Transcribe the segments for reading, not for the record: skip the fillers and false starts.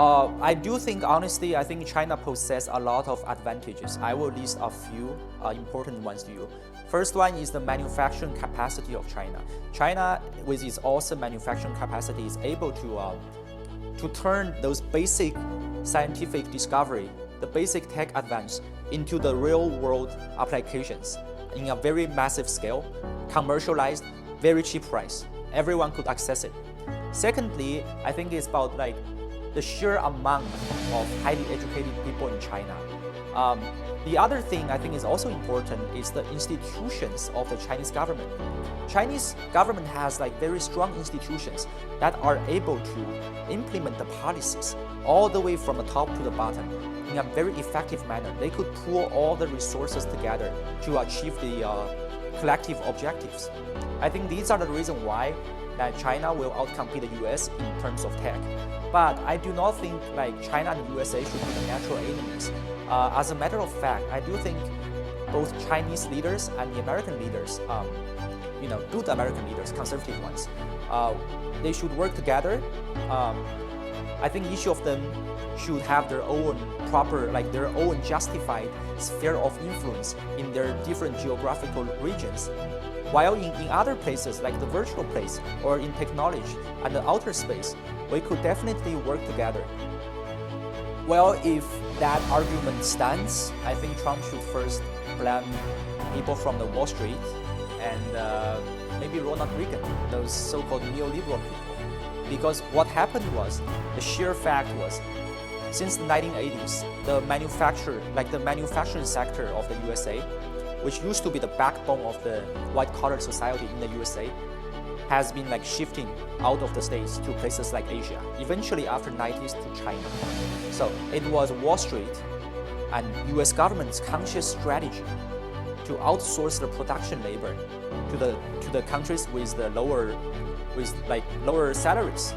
I do think, honestly, I think China possesses a lot of advantages. I will list a few important ones to you. First one is the manufacturing capacity of China. China, with its awesome manufacturing capacity, is able to turn those basic scientific discovery, the basic tech advance, into the real-world applications in a very massive scale, commercialized, very cheap price. Everyone could access it. Secondly, I think it's about like the sheer amount of highly educated people in China. The other thing I think is also important is the institutions of the Chinese government. Chinese government has like very strong institutions that are able to implement the policies all the way from the top to the bottom in a very effective manner. They could pool all the resources together to achieve the collective objectives. I think these are the reasons why that China will outcompete the US in terms of tech. But I do not think like China and USA should be the natural enemies. As a matter of fact, I do think both Chinese leaders and the American leaders, good American leaders, conservative ones, they should work together. I think each of them should have their own proper, like their own justified sphere of influence in their different geographical regions. While in other places, like the virtual place or in technology and the outer space, we could definitely work together. Well, if that argument stands, I think Trump should first blame people from the Wall Street and maybe Ronald Reagan, those so-called neoliberal people. Because what happened was, the sheer fact was, since the 1980s, the manufacturing sector of the USA, which used to be the backbone of the white-collar society in the USA, has been like shifting out of the States to places like Asia, eventually after 90s to China. So it was Wall Street and US government's conscious strategy to outsource the production labor to the countries with the lower salaries.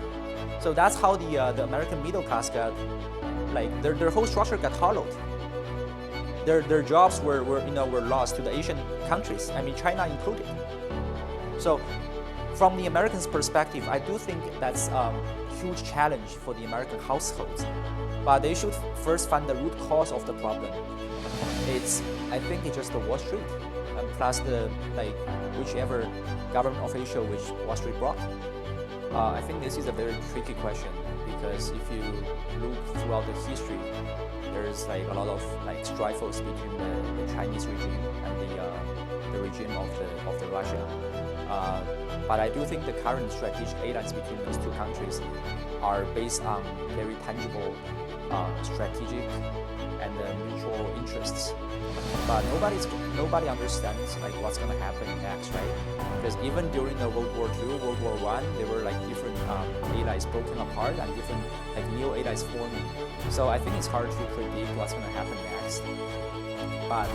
So that's how the American middle class got, like their whole structure got hollowed. Their jobs were lost to the Asian countries, I mean China included. So from the Americans' perspective, I do think that's a huge challenge for the American households. But they should first find the root cause of the problem. I think it's just the Wall Street, and plus whichever government official which Wall Street brought. I think this is a very tricky question because if you look throughout the history, there's like a lot of like strifes between the Chinese regime and the regime of the Russia. But I do think the current strategic alliance between those two countries are based on very tangible strategic and mutual interests. But nobody understands like what's going to happen next, right? Because even during the World War II, World War I, there were like different allies broken apart and different like new allies forming. So I think it's hard to predict what's going to happen next. But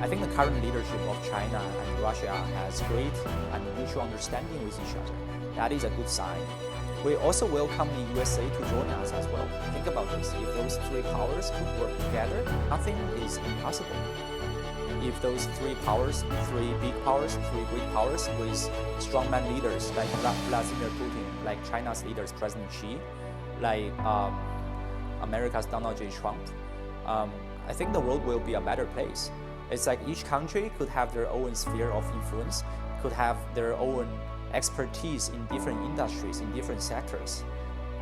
I think the current leadership of China and Russia has great and mutual understanding with each other. That is a good sign. We also welcome the USA to join us as well. Think about this. If those three powers could work together, nothing is impossible. If those three powers, three big powers, three great powers with strongman leaders like Vladimir Putin, like China's leaders, President Xi, like America's Donald J. Trump, I think the world will be a better place. It's like each country could have their own sphere of influence, could have their own expertise in different industries, in different sectors,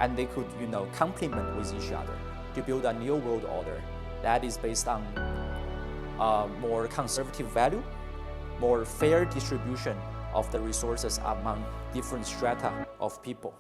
and they could, complement with each other to build a new world order that is based on more conservative value, more fair distribution of the resources among different strata of people.